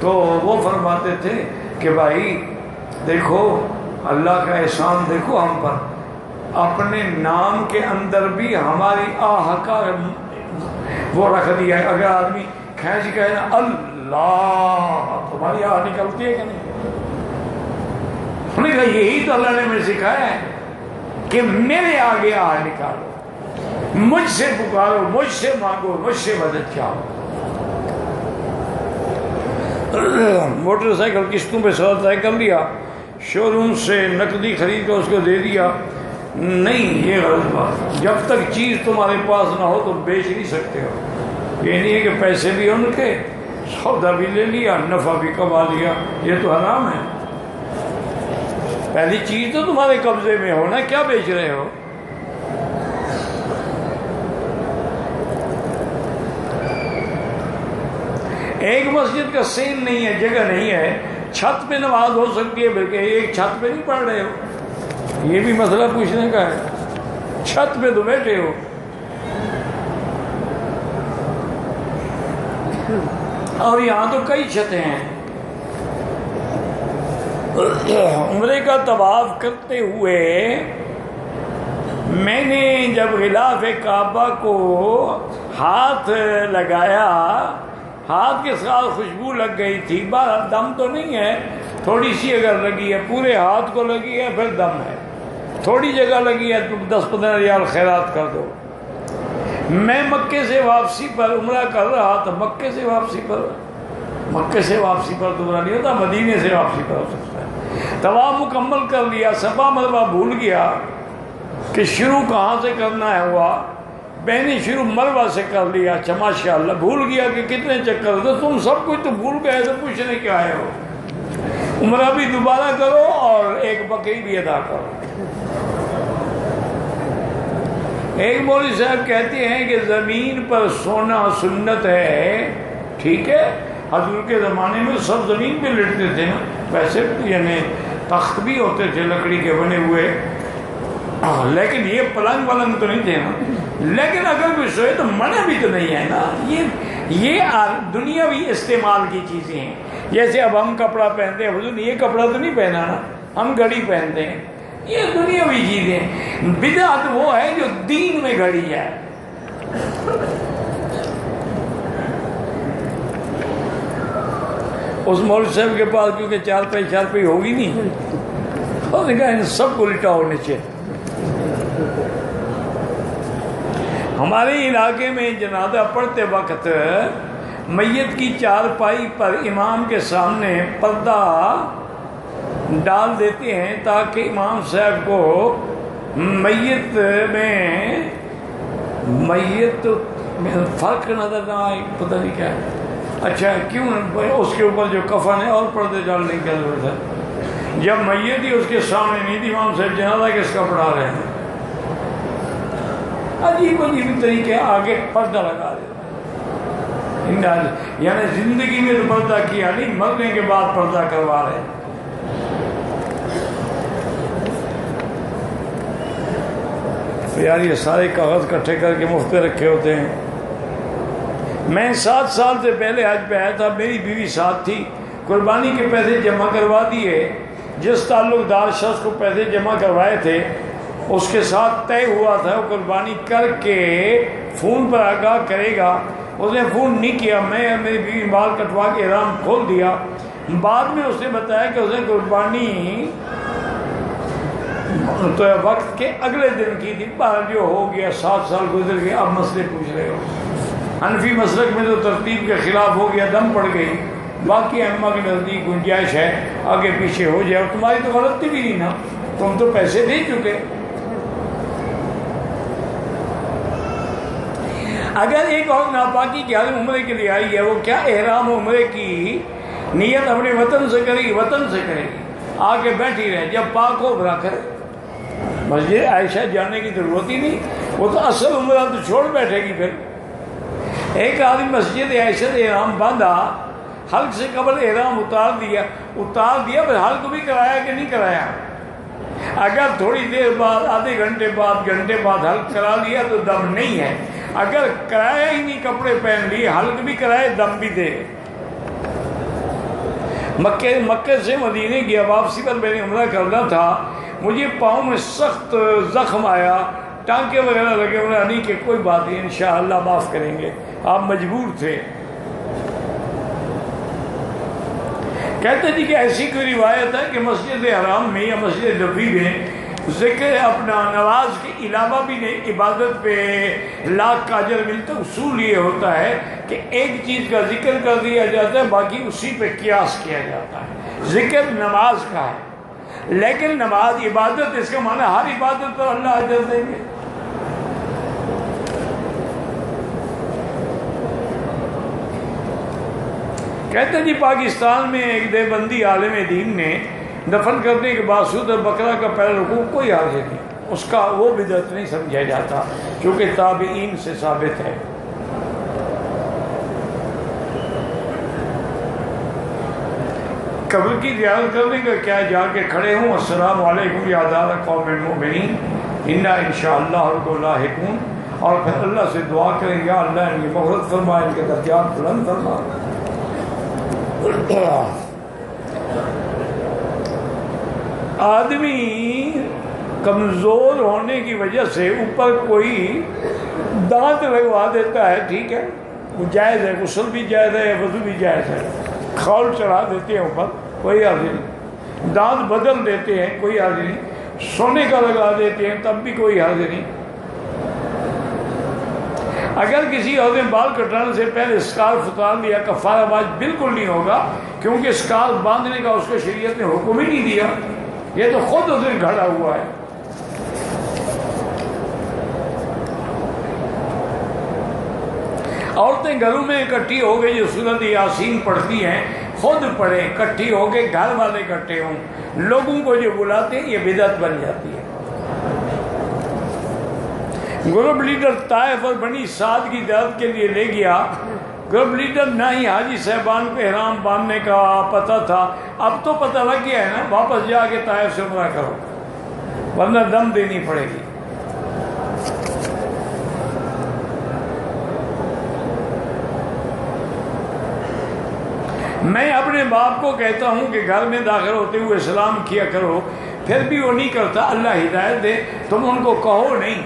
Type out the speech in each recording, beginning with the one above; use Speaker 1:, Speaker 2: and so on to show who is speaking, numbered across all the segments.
Speaker 1: تو وہ فرماتے تھے کہ بھائی دیکھو اللہ کا احسان دیکھو ہم پر، اپنے نام کے اندر بھی ہماری آہ کا وہ رکھ دیا ہے. اگر آدمی کھینچ کے اللہ، تمہاری آہ نکلتی ہے کہ نہیں؟ انہوں نے کہا یہی تو اللہ نے مجھے سکھایا ہے کہ میرے آگے آہ نکالو، مجھ سے پکارو، مجھ سے مانگو، مجھ سے مدد چاہو. موٹر سائیکل قسطوں پہ سودا طے کر لیا، شو روم سے نقدی خرید کر اس کو دے دیا. نہیں، یہ غلط بات. جب تک چیز تمہارے پاس نہ ہو تو بیچ نہیں سکتے ہو. یہ نہیں ہے کہ پیسے بھی ان کے، سودا بھی لے لیا، نفع بھی کما لیا، یہ تو حرام ہے. پہلی چیز تو تمہارے قبضے میں ہو نا، کیا بیچ رہے ہو؟ ایک مسجد کا سین نہیں ہے، جگہ نہیں ہے، چھت پہ نماز ہو سکتی ہے، بلکہ ایک چھت پہ نہیں پڑھ رہے ہو. یہ بھی مسئلہ پوچھنے کا ہے. چھت پہ تو بیٹھے ہو. اور یہاں تو کئی چھتیں ہیں. عمرے کا طواف کرتے ہوئے میں نے جب غلاف کعبہ کو ہاتھ لگایا، ہاتھ کے ساتھ خوشبو لگ گئی تھی. بہرحال دم تو نہیں ہے، تھوڑی سی اگر لگی ہے، پورے ہاتھ کو لگی ہے پھر دم ہے. تھوڑی جگہ لگی ہے تو 10-15 ریال خیرات کر دو. میں مکے سے واپسی پر عمرہ کر رہا تھا. مکے سے واپسی پر تو عمرہ نہیں ہوتا، مدینے سے واپسی پر ہو سکتا ہے. طواف مکمل کر لیا، صفا مروا بھول گیا کہ شروع کہاں سے کرنا ہے. ہوا میں نے شروع مروا سے کر لیا. اچھا ماشاء اللہ. بھول گیا کہ کتنے چکر ہوتے. تم سب کچھ تو بھول گئے تو پوچھنے کیا آئے ہو. عمرہ بھی دوبارہ کرو اور ایک بکری بھی ادا کرو. ایک مولوی صاحب کہتے ہیں کہ زمین پر سونا سنت ہے. ٹھیک ہے، حضور کے زمانے میں سب زمین پہ لیٹتے تھے نا. ویسے یعنی تخت بھی ہوتے تھے لکڑی کے بنے ہوئے، لیکن یہ پلنگ ولنگ تو نہیں تھے نا. لیکن اگر کوئی سوئے تو منع بھی تو نہیں ہے نا. یہ دنیاوی استعمال کی چیزیں ہیں. جیسے اب ہم کپڑا پہنتے ہیں، حضور یہ کپڑا تو نہیں پہنا نا، ہم گھڑی پہنتے ہیں. یہ دنیاوی چیزیں. بدعت وہ ہے جو دین میں گھڑی ہے. اس مولوی صاحب کے پاس کیونکہ چار پہ ہوگی نہیں، اور کہا ان سب کو لٹاؤ نیچے. ہمارے علاقے میں جنازہ پڑھتے وقت میت کی چارپائی پر امام کے سامنے پردہ ڈال دیتے ہیں تاکہ امام صاحب کو میت میں فرق نظر نہ آئے. پتہ نہیں کیا ہے. اچھا کیوں اس کے اوپر جو کفن ہے اور پردے ڈالنے کی ضرورت ہے؟ جب میت ہی اس کے سامنے نہیں تھی، امام صاحب جنازہ کس کا پڑھا رہے ہیں؟ عجیب طریقے آگے پردہ لگا دیتا ہے. یعنی زندگی میں تو پردہ کیا نہیں، مرنے کے بعد پردہ کروا رہے ہیں. یار یہ سارے کاغذ کٹھے کر کے مفت پہ رکھے ہوتے ہیں. میں 7 سال سے پہلے حج پہ آیا تھا، میری بیوی ساتھ تھی. قربانی کے پیسے جمع کروا دیے. جس تعلق دار شخص کو پیسے جمع کروائے تھے اس کے ساتھ طے ہوا تھا وہ قربانی کر کے فون پر آگاہ کرے گا. اس نے فون نہیں کیا. میں اور میری بیوی بال کٹوا کے احرام کھول دیا. بعد میں اس نے بتایا کہ اس نے قربانی تو وقت کے اگلے دن کی تھی. باہر جو ہو گیا، 7 سال گزر گئے، اب مسئلے پوچھ رہے ہو. حنفی مسلک میں تو ترتیب کے خلاف ہو گیا، دم پڑ گئی. باقی ائمہ کے نزدیک گنجائش ہے آگے پیچھے ہو جائے. اور تمہاری تو غلطی بھی نہیں نا، تم تو پیسے دے چکے. اگر ایک اور ناپاکی کی حالت عمرے کے لیے آئی ہے، وہ کیا احرام عمرے کی نیت اپنے وطن سے کرے گی. آگے بیٹھی رہے، جب پاک ہو بھرا کرے. مسجد عائشہ جانے کی ضرورت ہی نہیں، وہ تو اصل عمرہ تو چھوڑ بیٹھے گی. پھر ایک آدمی مسجد عائشہ سے احرام باندھا، حلق سے قبل احرام اتار دیا، پھر حلق بھی کرایا کہ نہیں کرایا؟ اگر تھوڑی دیر بعد، آدھے گھنٹے بعد حلق کرا لیا تو دم نہیں ہے. اگر کرایا ہی نہیں، کپڑے پہن لیے، حلق بھی کرائے، دم بھی دے. مکے سے مدینے گیا، واپسی پر میں نے عمرہ کرنا تھا، مجھے پاؤں میں سخت زخم آیا، ٹانکے وغیرہ لگے، انہوں نے نہیں کہ کوئی بات نہیں انشاءاللہ معاف کریں گے، آپ مجبور تھے۔ کہتے جی کہ ایسی کوئی روایت ہے کہ مسجد حرام میں یا مسجد نبوی میں ذکر اپنا نماز کے علاوہ بھی نہیں، عبادت پہ لاکھ کا اجر ملتا؟ اصول یہ ہوتا ہے کہ ایک چیز کا ذکر کر دیا جاتا ہے، باقی اسی پہ قیاس کیا جاتا ہے۔ ذکر نماز کا ہے، لیکن نماز عبادت، اس کا معنی ہر عبادت پر اللہ اجر دیں گے۔ کہتے ہیں جی پاکستان میں ایک دیوبندی عالم دین نے دفن کرنے کے بعد سود بکرا کا پہلا رکوع کوئی حاضر نہیں، اس کا وہ بدعت نہیں سمجھا جاتا، چونکہ تابعین سے ثابت ہے۔ قبر کی زیارت کرنے کا کیا جا کے کھڑے ہوں السلام علیکم یا دار قوم المؤمنین انا انشاءاللہ لکم لاحقون، اور پھر اللہ سے دعا کریں یا اللہ ان کی مغفرت فرما، ان کے درجات بلند فرما۔ آدمی کمزور ہونے کی وجہ سے اوپر کوئی دانت لگوا دیتا ہے، ٹھیک ہے، وہ جائز ہے، غسل بھی جائز ہے، وضو بھی جائز ہے، خول چڑھا دیتے ہیں اوپر، کوئی حرج نہیں، دانت بدل دیتے ہیں، کوئی حرج نہیں، سونے کا لگا دیتے ہیں تب بھی کوئی حرج نہیں۔ اگر کسی عورت نے بال کٹانے سے پہلے اسکارف اتار لیا، کفارہ واجب بالکل نہیں ہوگا، کیونکہ اسکارف باندھنے کا اس کو شریعت نے حکم ہی نہیں دیا، یہ تو خود اس نے گھڑا ہوا ہے۔ عورتیں گھروں میں اکٹھی ہو گئی، جو سورۃ یاسین پڑھتی ہیں خود پڑھیں، اکٹھی ہو کے گھر والے اکٹھے ہوں، لوگوں کو جو بلاتے ہیں یہ بدعت بن جاتی ہے۔ گروپ لیڈر طائف اور بنی سعد کی زیارت کے لیے لے گیا، گروپ لیڈر نہ ہی حاجی صاحبان کو احرام باندھنے کا پتہ تھا، اب تو پتہ لگ گیا ہے نا، واپس جا کے طائف سے عمرہ کرو ورنہ دم دینی پڑے گی۔ میں اپنے باپ کو کہتا ہوں کہ گھر میں داخل ہوتے ہوئے سلام کیا کرو، پھر بھی وہ نہیں کرتا، اللہ ہدایت دے، تم ان کو کہو نہیں،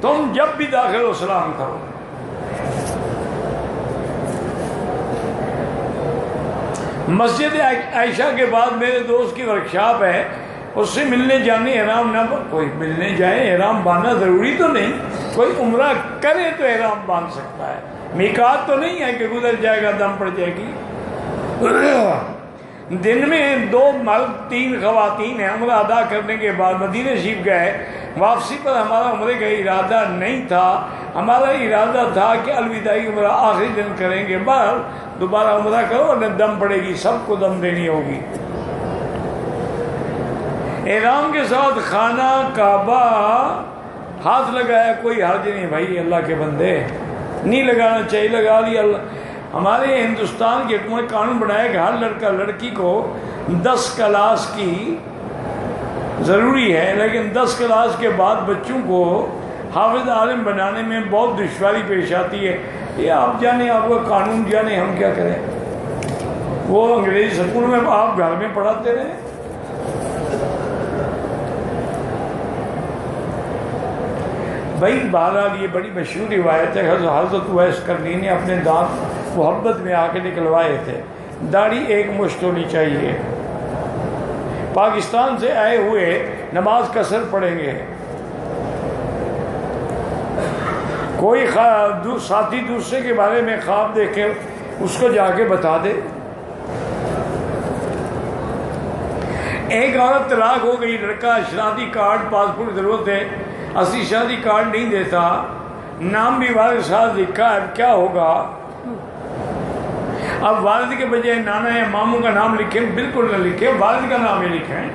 Speaker 1: تم جب بھی داخل ہو سلام کرو۔ مسجد عائشہ کے بعد میرے دوست کی ورکشاپ ہے، اس سے ملنے جانے احرام نہ، کوئی ملنے جائے احرام باندھنا ضروری تو نہیں، کوئی عمرہ کرے تو احرام باندھ سکتا ہے، میقات تو نہیں ہے کہ گزر جائے گا دم پڑ جائے گی۔ دن میں 2 مرد 3 خواتین ہیں، عمرہ ادا کرنے کے بعد مدینہ شریف گئے، واپسی پر ہمارا عمرے کا ارادہ نہیں تھا، ہمارا ارادہ تھا کہ الوداعی عمرہ آخری دن کریں گے، بہر دوبارہ عمرہ کرو اور دم پڑے گی، سب کو دم دینی ہوگی۔ احرام کے ساتھ خانہ کعبہ ہاتھ لگایا کوئی حرج نہیں، بھائی اللہ کے بندے نہیں لگانا چاہیے، لگا لیا اللہ۔ ہمارے ہندوستان کی حکومت قانون بنایا کہ ہر لڑکا لڑکی کو 10 کلاس کی ضروری ہے، لیکن 10 کلاس کے بعد بچوں کو حافظ عالم بنانے میں بہت دشواری پیش آتی ہے۔ یہ آپ جانے، آپ کا قانون جانے، ہم کیا کریں؟ وہ انگریزی اسکول میں آپ گھر میں پڑھاتے رہے۔ بھائی بہرحال یہ بڑی مشہور روایت ہے، حضرت اویس کرنی نے اپنے دانت محبت میں آ کے نکلوائے تھے، داڑھی ایک مشت ہونی چاہیے۔ پاکستان سے آئے ہوئے نماز قصر پڑھیں گے، کوئی ساتھی دوسرے کے بارے میں خواب دیکھے اس کو جا کے بتا دے۔ ایک عورت طلاق ہو گئی، لڑکا شناختی کارڈ پاسپورٹ ضرورت ہے، اصلی شناختی کارڈ نہیں دیتا، نام بھی والد صاحب لکھا ہے، کیا ہوگا؟ اب والد کے بجائے نانا یا ماموں کا نام لکھیں، بالکل نہ لکھیں، والد کا نام ہی لکھیں،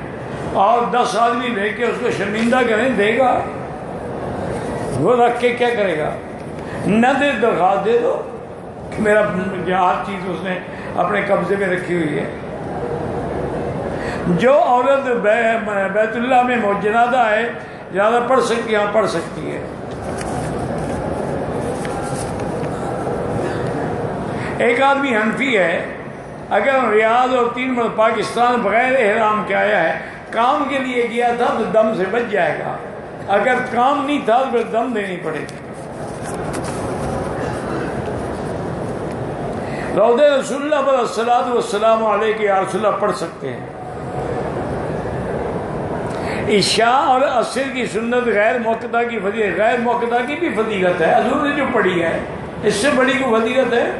Speaker 1: اور 10 آدمی لے کے اس کو شرمندہ کریں، دے گا؟ وہ رکھ کے کیا کرے گا؟ نہ دے، درخواست دے دو کہ میرا ہر چیز اس نے اپنے قبضے میں رکھی ہوئی ہے۔ جو عورت بیت اللہ میں جنازہ ہے، جنازہ پڑھ سکتی ہے، ہاں پڑھ سکتی ہے۔ ایک آدمی حنفی ہے، اگر ریاض اور 3 مرتبہ پاکستان بغیر احرام کے آیا ہے، کام کے لیے گیا تھا تو دم سے بچ جائے گا، اگر کام نہیں تھا تو پھر دم دینی پڑے گی۔ روضہ رسول اللہ پر الصلاۃ والسلام علیہ کے یا رسول اللہ پڑھ سکتے ہیں۔ عشاء اور عصر کی سنت غیر موقتہ کی فضیلت، غیر موقتہ کی بھی فضیلت ہے، حضور نے جو پڑھی ہے، اس سے بڑی کوئی فضیلت ہے؟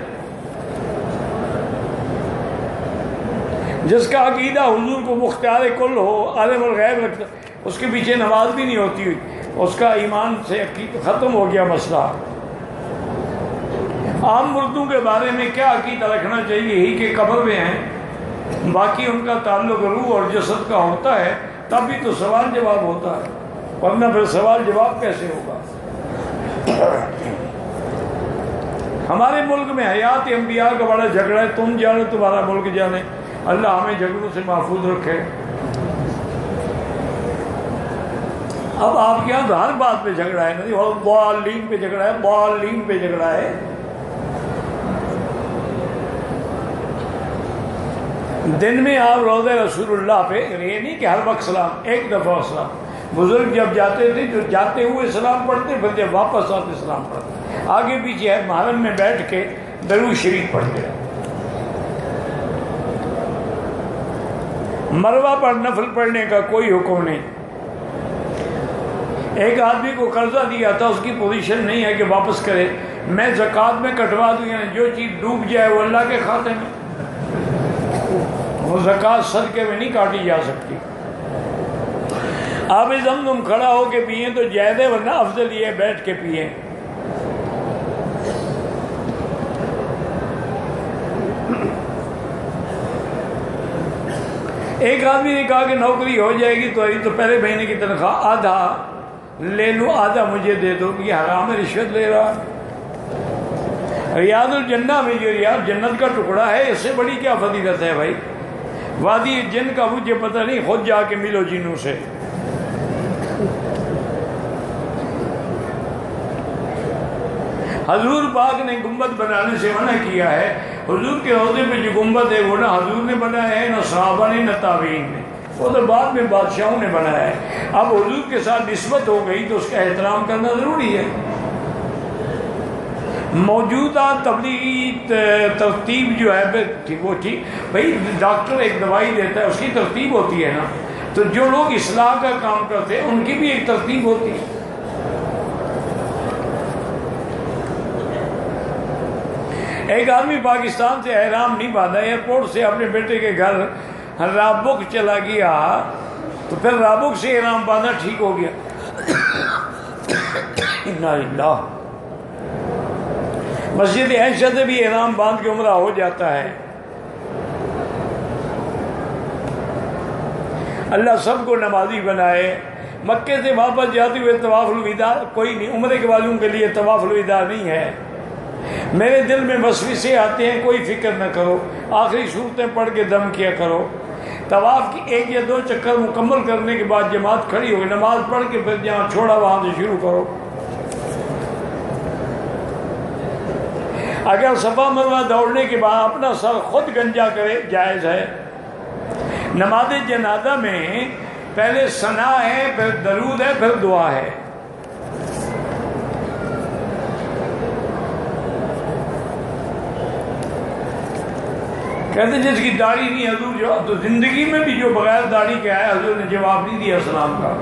Speaker 1: جس کا عقیدہ حضور کو مختار کل ہو، عالم الغیب رکھتا، اس کے پیچھے نماز بھی نہیں ہوتی، اس کا ایمان سے ختم ہو گیا مسئلہ۔ عام مردوں کے بارے میں کیا عقیدہ رکھنا چاہیے؟ یہی کہ قبر میں ہیں، باقی ان کا تعلق روح اور جسد کا ہوتا ہے، تب بھی تو سوال جواب ہوتا ہے، ورنہ پھر سوال جواب کیسے ہوگا؟ ہمارے ملک میں حیات انبیاء کا بڑا جھگڑا ہے، تم جانے تمہارا ملک جانے، اللہ ہمیں جھگڑوں سے محفوظ رکھے۔ اب آپ کے یہاں تو ہر بات پہ جھگڑا ہے نا، اور ضالین پہ جھگڑا ہے، ضالین پہ جھگڑا ہے۔ دن میں آپ روضہ رسول اللہ پہ، یہ نہیں کہ ہر وقت سلام، ایک دفعہ سلام، بزرگ جب جاتے تھے جو جاتے ہوئے سلام پڑھتے، پھر جب واپس آتے سلام پڑھتے، آگے پیچھے ہے محرم میں بیٹھ کے درود شریف پڑھتے رہے۔ مروہ پر نفل پڑھنے کا کوئی حکم نہیں۔ ایک آدمی کو قرضہ دیا تھا، اس کی پوزیشن نہیں ہے کہ واپس کرے، میں زکوٰۃ میں کٹوا دوں، یعنی جو چیز ڈوب جائے وہ اللہ کے کھاتے میں، وہ زکوٰۃ صدقے میں نہیں کاٹی جا سکتی۔ آب زمزم کھڑا ہو کے پئیں تو جائز ہے، ورنہ افضل یہ بیٹھ کے پئیں۔ ایک آدمی نے کہا کہ نوکری ہو جائے گی تو پہلے مہینے کی تنخواہ آدھا لے لو، آدھا مجھے دے دو، یہ حرام ہے، رشوت لے رہا۔ ریاض الجنہ میں جو ریاض جنت کا ٹکڑا ہے، اس سے بڑی کیا فضیلت ہے بھائی؟ وادی جن کا مجھے پتہ نہیں، خود جا کے ملو جنوں سے۔ حضور پاک نے گنبد بنانے سے منع کیا ہے۔ حضور کے عہدے پہ جو گنبد ہے وہ نہ حضور نے بنایا ہے، نہ صحابہ نے، نہ تابعین نے، وہ تو بعد میں بادشاہوں نے بنایا ہے۔ اب حضور کے ساتھ نسبت ہو گئی تو اس کا احترام کرنا ضروری ہے۔ موجودہ تبلیغی ترتیب جو ہے وہ ٹھیک، بھائی ڈاکٹر ایک دوائی دیتا ہے، اس کی ترتیب ہوتی ہے نا، تو جو لوگ اصلاح کا کام کرتے ہیں ان کی بھی ایک ترتیب ہوتی ہے۔ ایک آدمی پاکستان سے احرام نہیں باندھا، ایئرپورٹ سے اپنے بیٹے کے گھر رابک چلا گیا، تو پھر رابک سے احرام باندھا ٹھیک ہو گیا۔ انا للہ۔ مسجد عائشہ سے بھی احرام باندھ کے عمرہ ہو جاتا ہے۔ اللہ سب کو نمازی بنائے۔ مکے سے واپس جاتے ہوئے طواف الوداع کوئی نہیں، عمرے کے والوں کے لیے طواف الوداع نہیں ہے۔ میرے دل میں وسوسے آتے ہیں، کوئی فکر نہ کرو، آخری صورتیں پڑھ کے دم کیا کرو۔ طواف کی 1 یا 2 چکر مکمل کرنے کے بعد جماعت کھڑی ہوگی، نماز پڑھ کے پھر جہاں چھوڑا وہاں سے شروع کرو۔ اگر صفا مروہ دوڑنے کے بعد اپنا سر خود گنجا کرے جائز ہے۔ نماز جنازہ میں پہلے ثنا ہے، پھر درود ہے، پھر دعا ہے۔ کہتے جس کی داڑھی نہیں، حضور جو تو زندگی میں بھی جو بغیر داڑھی کے آیا، حضور نے جواب نہیں دیا سلام کا،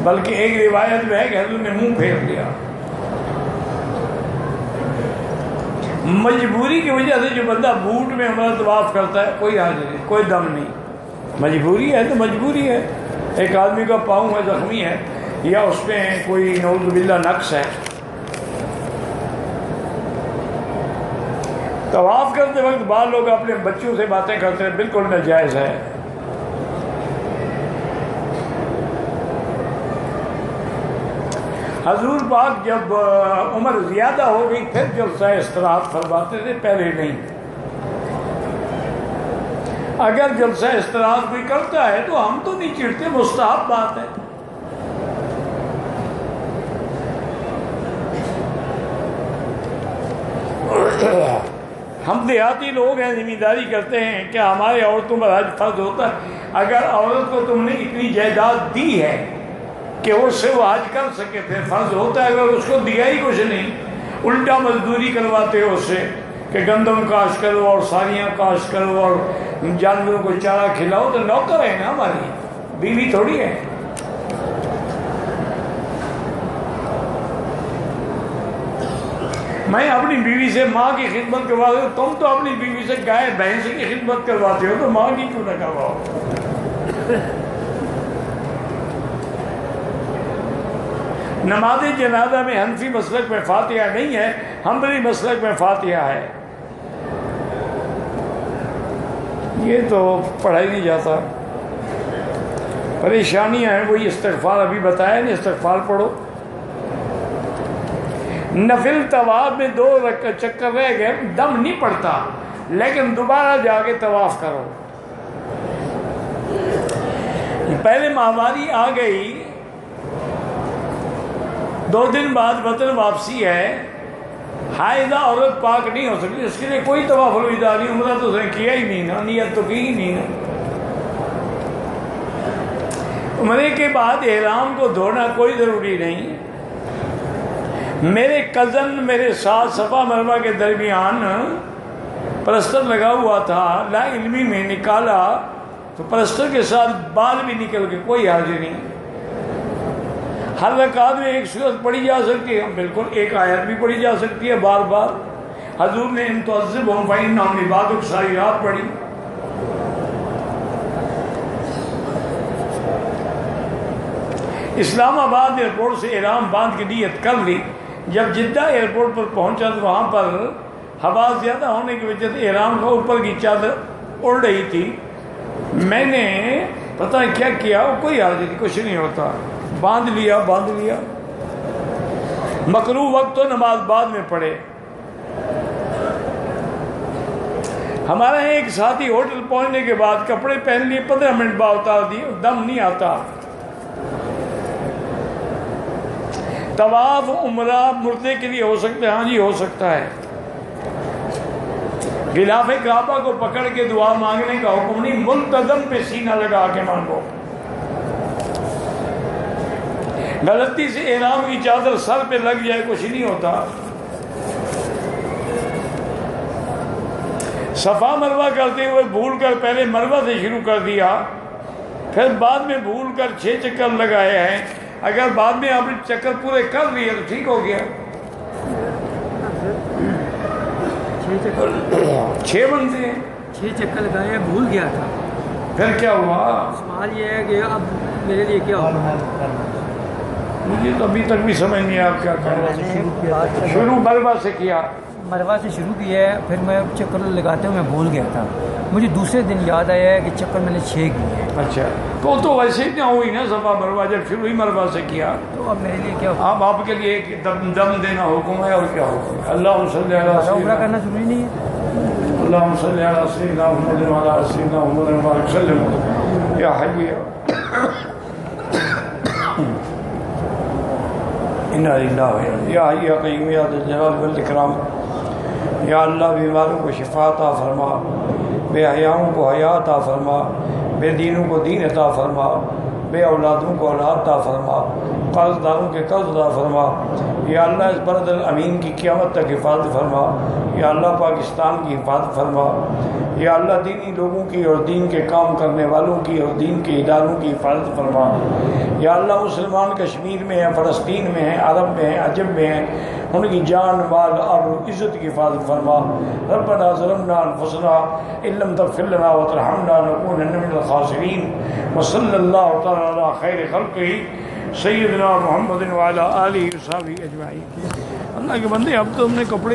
Speaker 1: بلکہ ایک روایت میں ہے کہ حضور نے منہ پھیر لیا۔ مجبوری کی وجہ سے جو بندہ بوٹ میں ہمارا طواف کرتا ہے، کوئی حاجت نہیں، کوئی دم نہیں، مجبوری ہے تو مجبوری ہے۔ ایک آدمی کا پاؤں ہے، زخمی ہے، یا اس پہ کوئی نعوذ باللہ نقص ہے، طواف کرتے وقت بعض لوگ اپنے بچوں سے باتیں کرتے ہیں، بالکل ناجائز ہے۔ حضور پاک جب عمر زیادہ ہو گئی پھر جلسہ استراحت فرماتے تھے، پہلے نہیں۔ اگر جلسہ استراحت کوئی کرتا ہے تو ہم تو نہیں چڑھتے، مستحب بات ہے۔ ہم دیہاتی لوگ ہیں، زمینداری کرتے ہیں، کیا ہمارے عورتوں پر حج فرض ہوتا ہے؟ اگر عورت کو تم نے اتنی جائیداد دی ہے کہ اس سے وہ حج کر سکے پھر فرض ہوتا ہے، اگر اس کو دیا ہی کچھ نہیں، الٹا مزدوری کرواتے ہو اس سے کہ گندم کاشت کرو اور ساریاں کاشت کرو اور جانوروں کو چارہ کھلاؤ، تو نوکر ہے نا ہماری، بیوی تھوڑی ہے۔ میں اپنی بیوی سے ماں کی خدمت کرواتا ہوں، تم تو اپنی بیوی سے گائے بھینس کی خدمت کرواتے ہو، تو ماں کی کیوں نہ کرواؤ؟ نماز جنازہ میں حنفی مسلک میں فاتحہ نہیں ہے، حنبلی مسلک میں فاتحہ ہے۔ یہ تو پڑھا ہی نہیں جاتا، پریشانیاں ہیں، وہی استغفار ابھی بتایا نہیں، استغفار پڑھو۔ نفل طواف میں 2 چکر رہ گئے، دم نہیں پڑتا، لیکن دوبارہ جا کے طواف کرو۔ پہلے ماہواری آ گئی، 2 دن بعد وطن واپسی ہے، حائضہ عورت پاک نہیں ہو سکتی، اس کے لیے کوئی طواف الوداع نہیں، عمرہ تو اس نے کیا ہی نہیں نا، نیت تو کی ہی نہیں نا۔ عمرے کے بعد احرام کو دھونا کوئی ضروری نہیں۔ میرے کزن میرے ساتھ صفا مروہ کے درمیان پلسٹر لگا ہوا تھا، لا علمی میں نکالا تو پلسٹر کے ساتھ بال بھی نکل کے، کوئی حرج نہیں۔ ہر رکعت میں ایک سورت پڑھی جا سکتی ہے، بالکل ایک آیت بھی پڑھی جا سکتی ہے بار بار۔ حضور نے ان تعذبہم فإنہم عبادک ساری رات پڑھی۔ اسلام آباد ایئرپورٹ سے احرام باندھ کی نیت کر لی، جب جدہ ایئرپورٹ پر پہنچا تو وہاں پر ہوا زیادہ ہونے کی وجہ سے احرام کا اوپر کی چادر اڑ رہی تھی۔ میں نے پتہ کیا کیا، کوئی حرج نہیں، کچھ نہیں ہوتا، باندھ لیا۔ مکروہ وقت تو نماز بعد میں پڑھے۔ ہمارے یہاں ایک ساتھی ہوٹل پہنچنے کے بعد کپڑے پہن لیے، 15 منٹ بعد اتار دیے، دم نہیں آتا۔ طواف عمرہ مردے کے لیے ہو سکتا ہے؟ ہاں جی ہو سکتا ہے۔ غلاف کعبہ کو پکڑ کے دعا مانگنے کا حکم نہیں، منتظم پہ سینہ لگا کے مانگو۔ غلطی سے احرام کی چادر سر پہ لگ جائے کچھ نہیں ہوتا۔ صفا مروہ کرتے ہوئے بھول کر پہلے مروہ سے شروع کر دیا، پھر بعد میں بھول کر 6 چکر لگائے ہیں۔ اگر بعد میں آپ نے چکر پورے کر لیے تو ٹھیک ہو گیا۔ 6 بنتے ہیں،
Speaker 2: 6 چکر لگائے، بھول گیا تھا،
Speaker 1: پھر کیا ہوا؟
Speaker 2: سوال یہ ہے کہ اب میرے لیے کیا ہوگا؟
Speaker 1: مجھے تو ابھی تک بھی سمجھ نہیں آپ کیا کر رہے ہیں۔ شروع مروہ سے کیا،
Speaker 2: مروہ سے شروع کیا ہے، پھر میں چکر لگاتے ہوئے میں بھول گیا تھا، مجھے دوسرے دن یاد آیا ہے کہ چکر میں نے 6 کیے ہیں۔
Speaker 1: اچھا تو ویسے ہی نہ ہوئی نا صفا مروہ، جب شروع ہی مروہ سے کیا
Speaker 2: تو اب میرے لیے کیا ہوگا؟
Speaker 1: آپ کے لیے ایک دم دینا حکم ہے، اور کیا حکم ہے؟ اللہم صلی علی
Speaker 2: عمرہ
Speaker 1: سیدنا
Speaker 2: کرنا ضروری نہیں ہے؟
Speaker 1: اللہم صلی علی سیدنا محمد وعلی سیدنا محمد وبارک وسلم یا حی انا للہ یا حی یا قیوم یا ذی الجلال والاکرام۔ یا اللہ بیماروں کو شفا عطا فرما، بے حیاؤں کو حیا عطا فرما، بے دینوں کو دین عطا فرما، بے اولادوں کو اولاد عطا فرما، قرض داروں کے قرض عطا فرما۔ یا اللہ اس بلد الامین کی قیامت تک حفاظت فرما۔ یا اللہ پاکستان کی حفاظت فرما۔ یا اللہ دینی لوگوں کی اور دین کے کام کرنے والوں کی اور دین کے اداروں کی حفاظت فرما۔ یا اللہ مسلمان کشمیر میں ہیں، فلسطین میں ہیں، عرب میں ہیں، عجم میں ہیں، ان کی جان مال اور عزت کی حفاظت فرما۔ ربنا ظلمنا انفسنا ان لم تغفر لنا وترحمنا لنكونن من الخاسرین۔ وصلی اللہ تعالی علی خیر خلقہ سیدنا محمد وعلی آلہ وصحبہ اجمعین۔ اللہ کے بندے اب تو ہم نے کپڑے